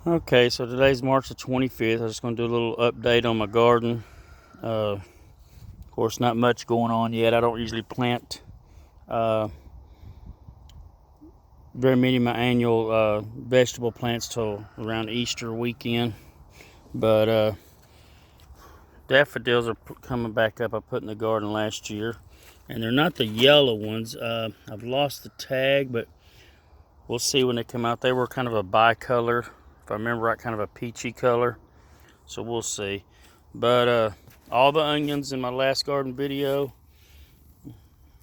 Okay, so today's March the 25th. I'm just going to do a little update on my garden. Of course, not much going on yet. I don't usually plant very many of my annual vegetable plants till around Easter weekend. But daffodils are coming back up. I put in the garden last year. And they're not the yellow ones. I've lost the tag, but we'll see when they come out. They were kind of a bicolor, if I remember right, kind of a peachy color. So we'll see. But all the onions in my last garden video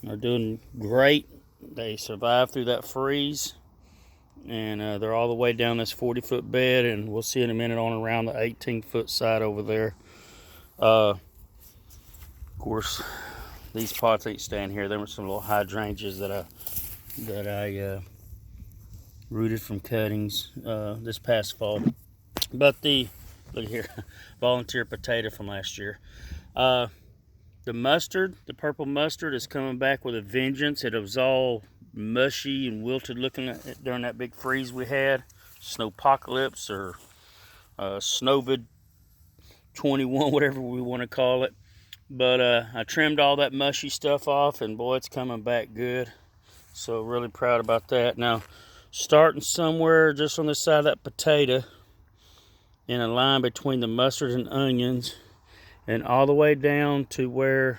are doing great. They survived through that freeze. And they're all the way down this 40-foot bed. And we'll see in a minute on around the 18-foot side over there. Of course, these pots ain't staying here. There were some little hydrangeas that I rooted from cuttings this past fall. But look here, volunteer potato from last year. The mustard, the purple mustard, is coming back with a vengeance. It was all mushy and wilted looking during that big freeze we had, snowpocalypse or Snowvid 21, whatever we want to call it. But I trimmed all that mushy stuff off, and boy, it's coming back good. So really proud about that. Now, starting somewhere just on the side of that potato, in a line between the mustard and onions, and all the way down to where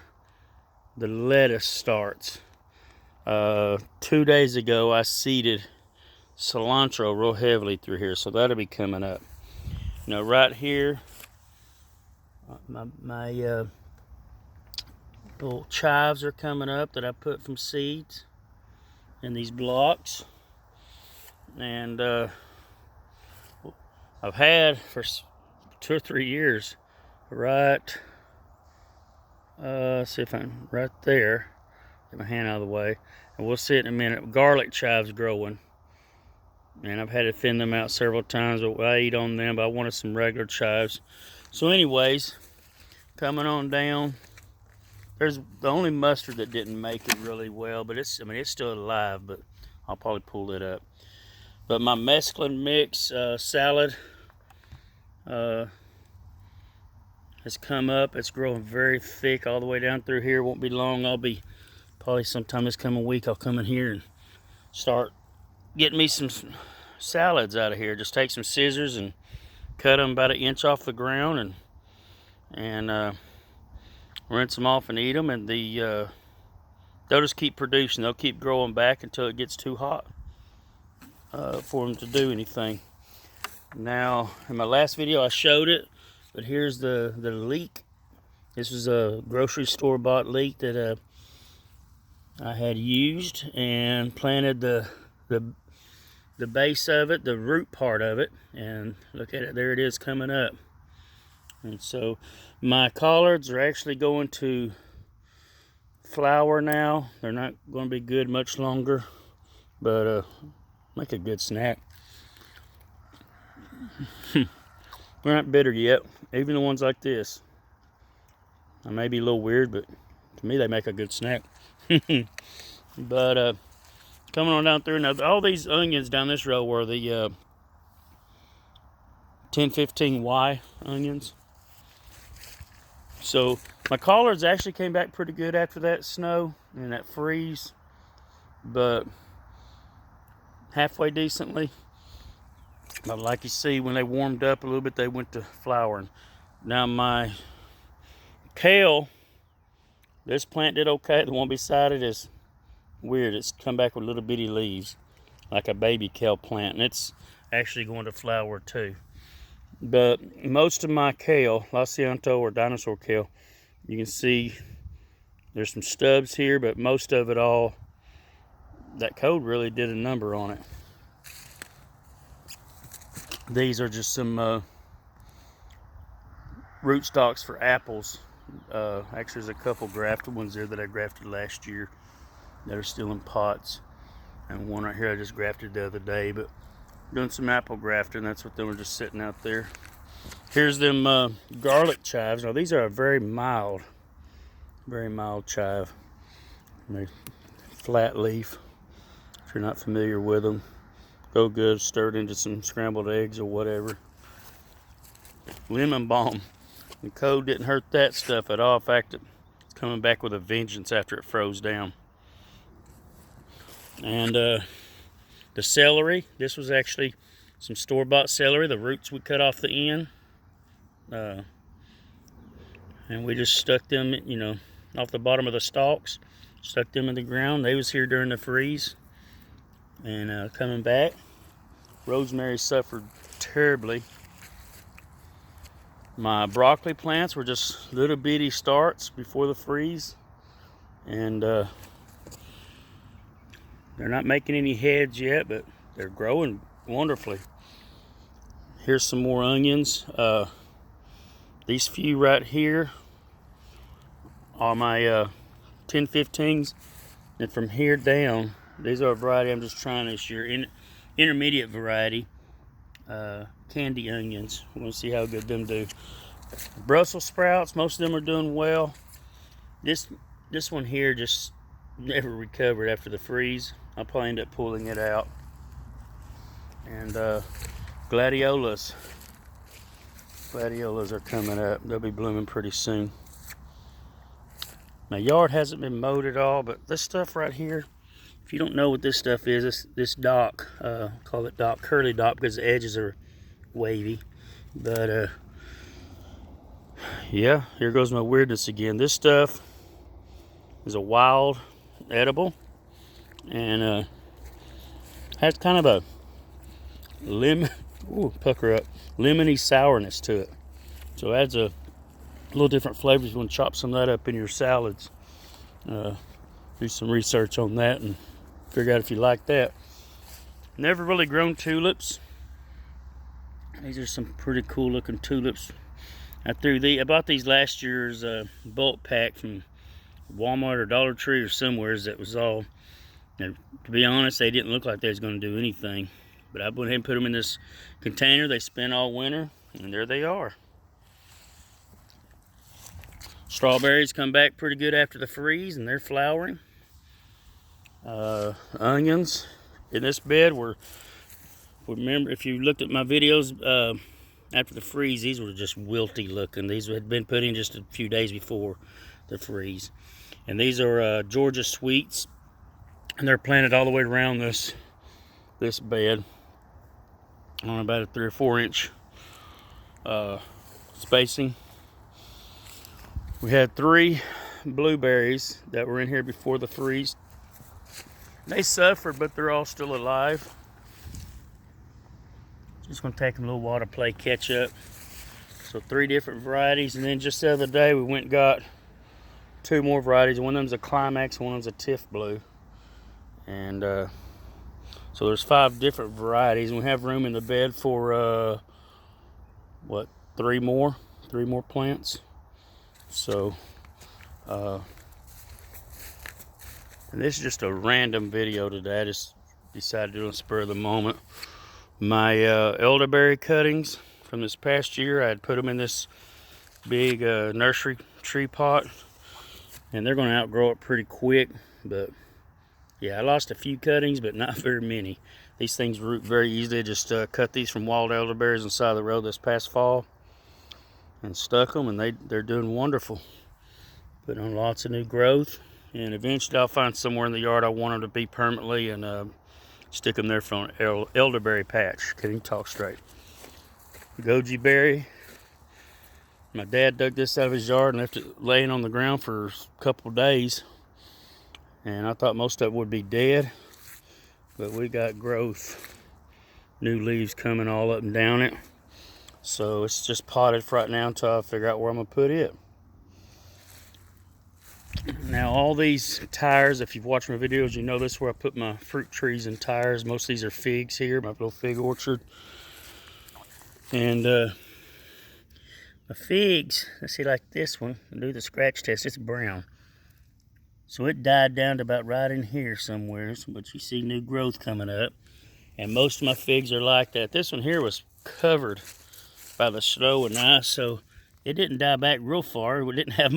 the lettuce starts. 2 days ago, I seeded cilantro real heavily through here, so that'll be coming up. Now, right here, my little chives are coming up that I put from seeds in these blocks. And I've had for 2 or 3 years, right, see if I'm right there, get my hand out of the way, and we'll see it in a minute. Garlic chives growing, and I've had to thin them out several times, but I eat on them, but I wanted some regular chives. So anyways, coming on down, there's the only mustard that didn't make it really well, but it's still alive, but I'll probably pull it up. But my mesclun mix salad has come up. It's growing very thick all the way down through here. Won't be long. I'll be probably sometime this coming week. I'll come in here and start getting me some salads out of here. Just take some scissors and cut them about 1 inch off the ground and rinse them off and eat them. And they'll just keep producing. They'll keep growing back until it gets too hot for them to do anything. Now, in my last video I showed it, but here's the leek. This was a grocery store bought leek that I had used and planted the base of it, the root part of it, and look at it, there it is coming up. And so my collards are actually going to flower now. They're not going to be good much longer, but make a good snack. We're not bitter yet, even the ones like this. I may be a little weird, but to me they make a good snack. But coming on down through now, all these onions down this row were the 1015Y onions. So my collards actually came back pretty good after that snow and that freeze, but halfway decently. But like you see, when they warmed up a little bit, they went to flowering. Now my kale, this plant did okay. The one beside it is weird. It's come back with little bitty leaves, like a baby kale plant, and it's actually going to flower too. But most of my kale, Cilantro or Dinosaur Kale, you can see there's some stubs here, but most of it all, that cold really did a number on it. These are just some root stocks for apples. Actually, there's a couple grafted ones there that I grafted last year that are still in pots. And one right here I just grafted the other day, but doing some apple grafting. That's what they were just sitting out there. Here's them garlic chives. Now these are a very mild chive. They're flat leaf, if you're not familiar with them. Go good, stirred into some scrambled eggs or whatever. Lemon balm. The cold didn't hurt that stuff at all. In fact, it's coming back with a vengeance after it froze down. And the celery. This was actually some store-bought celery. The roots we cut off the end. And we just stuck them, you know, off the bottom of the stalks. Stuck them in the ground. They was here during the freeze. And coming back. Rosemary suffered terribly. My broccoli plants were just little bitty starts before the freeze. And they're not making any heads yet, but they're growing wonderfully. Here's some more onions. These few right here are my 1015s. And from here down, these are a variety I'm just trying this year. Intermediate variety. Candy onions. We're going to see how good them do. Brussels sprouts, most of them are doing well. This one here just never recovered after the freeze. I'll probably end up pulling it out. And Gladiolus. Gladiolus are coming up. They'll be blooming pretty soon. My yard hasn't been mowed at all, but this stuff right here, if you don't know what this stuff is, this dock, call it dock, curly dock, because the edges are wavy. But yeah, here goes my weirdness again. This stuff is a wild edible, and has kind of a lemon, ooh, pucker up, lemony sourness to it. So it adds a little different flavors. You want to chop some of that up in your salads. Do some research on that and figure out if you like that. Never really grown tulips. These are some pretty cool looking tulips. I bought these last year's bulk pack from Walmart or Dollar Tree or somewhere. That was all, you know, to be honest, they didn't look like they was going to do anything. But I went ahead and put them in this container. They spent all winter, and there they are. Strawberries come back pretty good after the freeze, and they're flowering. Onions in this bed were, remember, if you looked at my videos after the freeze, these were just wilty looking. These had been put in just a few days before the freeze. And these are Georgia sweets, and they're planted all the way around this bed on about a 3 or 4 inch spacing. We had 3 blueberries that were in here before the freeze. They suffered, but they're all still alive. Just gonna take them a little while to play catch up. So 3 different varieties, and then just the other day we went and got 2 more varieties. One of them's a Climax, one of them's a Tiff Blue. And so there's 5 different varieties, and we have room in the bed for 3 more plants. So and this is just a random video today. I just decided to do it on the spur of the moment. My elderberry cuttings from this past year, I had put them in this big nursery tree pot, and they're going to outgrow it pretty quick. But yeah, I lost a few cuttings, but not very many. These things root very easily. I just cut these from wild elderberries on the side of the road this past fall and stuck them, and they're doing wonderful. Put on lots of new growth, and eventually I'll find somewhere in the yard I want them to be permanently, and stick them there for an elderberry patch. Can't even talk straight. Goji Berry. My dad dug this out of his yard and left it laying on the ground for a couple of days, and I thought most of it would be dead, but we got growth, new leaves coming all up and down it. So it's just potted for right now until I figure out where I'm gonna put it. Now all these tires, if you've watched my videos, you know this is where I put my fruit trees and tires. Most of these are figs here, my little fig orchard. And my figs, let's see, like this one, I'll do the scratch test, it's brown. So it died down to about right in here somewhere, but you see new growth coming up. And most of my figs are like that. This one here was covered by the snow and ice, so it didn't die back real far. We didn't have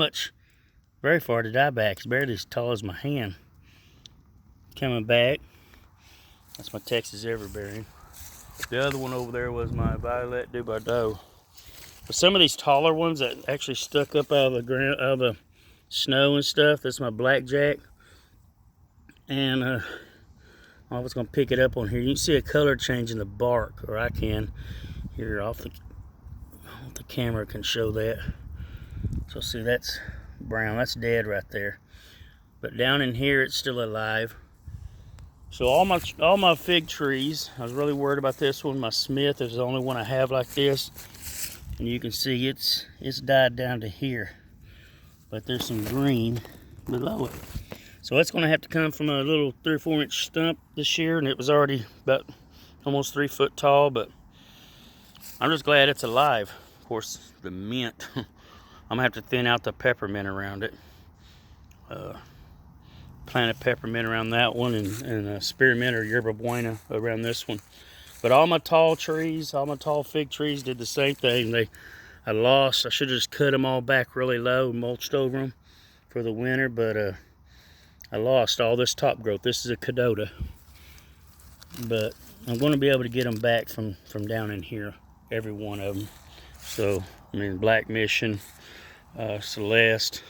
very far to die back. It's barely as tall as my hand. Coming back. That's my Texas Everberry. The other one over there was my Violet Dubardot. But some of these taller ones that actually stuck up out of the ground, out of the snow and stuff, that's my Blackjack. And I was gonna pick it up on here. You can see a color change in the bark, or I can. Here off the camera can show that. So see, that's brown. That's dead right there. But down in here, it's still alive. So all my fig trees, I was really worried about this one. My Smith is the only one I have like this, and you can see it's died down to here. But there's some green below it. So it's going to have to come from a little 3 or 4 inch stump this year, and it was already about almost 3 foot tall. But I'm just glad it's alive. Of course, the mint. I'm gonna have to thin out the peppermint around it. Planted peppermint around that one, and spearmint or yerba buena around this one. But all my tall trees, all my tall fig trees did the same thing. I should have just cut them all back really low, mulched over them for the winter, but I lost all this top growth. This is a Cadota, but I'm going to be able to get them back from down in here, every one of them. So, I mean, Black Mission, Celeste,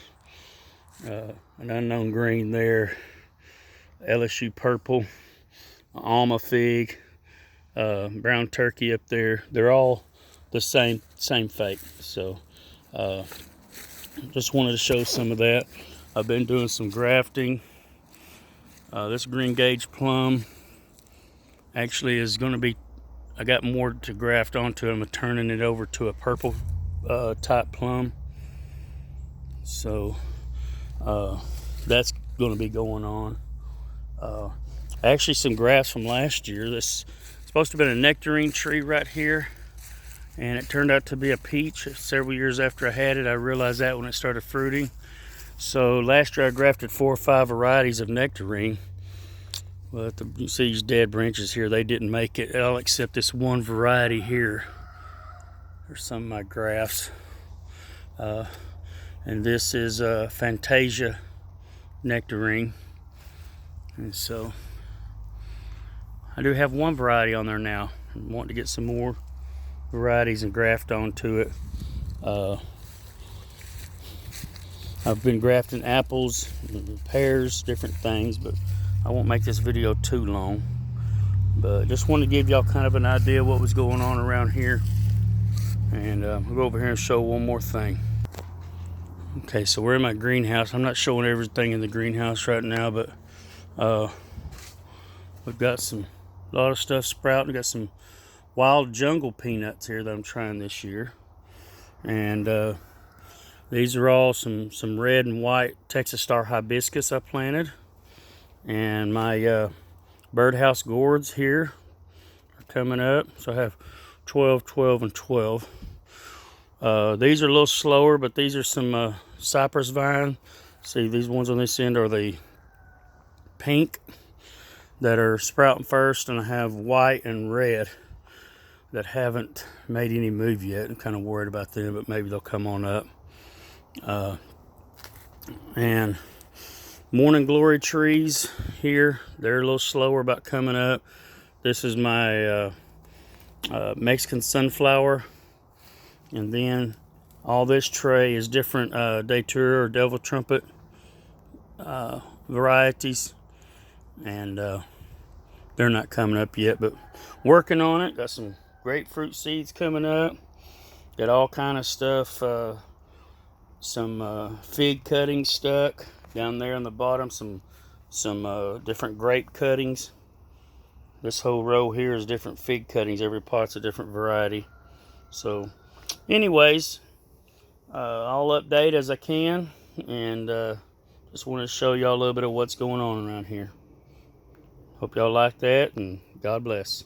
an unknown green there, LSU purple, Alma fig, brown turkey up there. They're all the same fate. So just wanted to show some of that. I've been doing some grafting. This green gauge plum actually is going to be, I got more to graft onto it. I'm turning it over to a purple type plum. So that's going to be going on. Actually, some grass from last year. This is supposed to have been a nectarine tree right here, and it turned out to be a peach. Several years after I had it, I realized that when it started fruiting. So last year I grafted 4 or 5 varieties of nectarine. But you see these dead branches here, they didn't make it, all except this one variety here. There's some of my grafts. And this is Fantasia nectarine. And so I do have one variety on there now. I'm wanting to get some more varieties and graft onto it. I've been grafting apples, pears, different things, but I won't make this video too long. But just wanted to give y'all kind of an idea of what was going on around here. And we'll go over here and show one more thing. Okay, so we're in my greenhouse. I'm not showing everything in the greenhouse right now, but we've got a lot of stuff sprouting. We've got some wild jungle peanuts here that I'm trying this year. And these are all some red and white Texas Star Hibiscus I planted. And my birdhouse gourds here are coming up. So I have 12, 12, and 12. These are a little slower, but these are some Cypress Vine. See, these ones on this end are the pink that are sprouting first, and I have white and red that haven't made any move yet. I'm kind of worried about them, but maybe they'll come on up. And Morning Glory trees here, they're a little slower about coming up. This is my Mexican sunflower. And then all this tray is different Datura or Devil Trumpet varieties. And they're not coming up yet, but working on it. Got some grapefruit seeds coming up. Got all kind of stuff. Some fig cuttings stuck down there on the bottom. Some different grape cuttings. This whole row here is different fig cuttings. Every pot's a different variety. So anyways, I'll update as I can, and just want to show y'all a little bit of what's going on around here. Hope y'all like that, and God bless.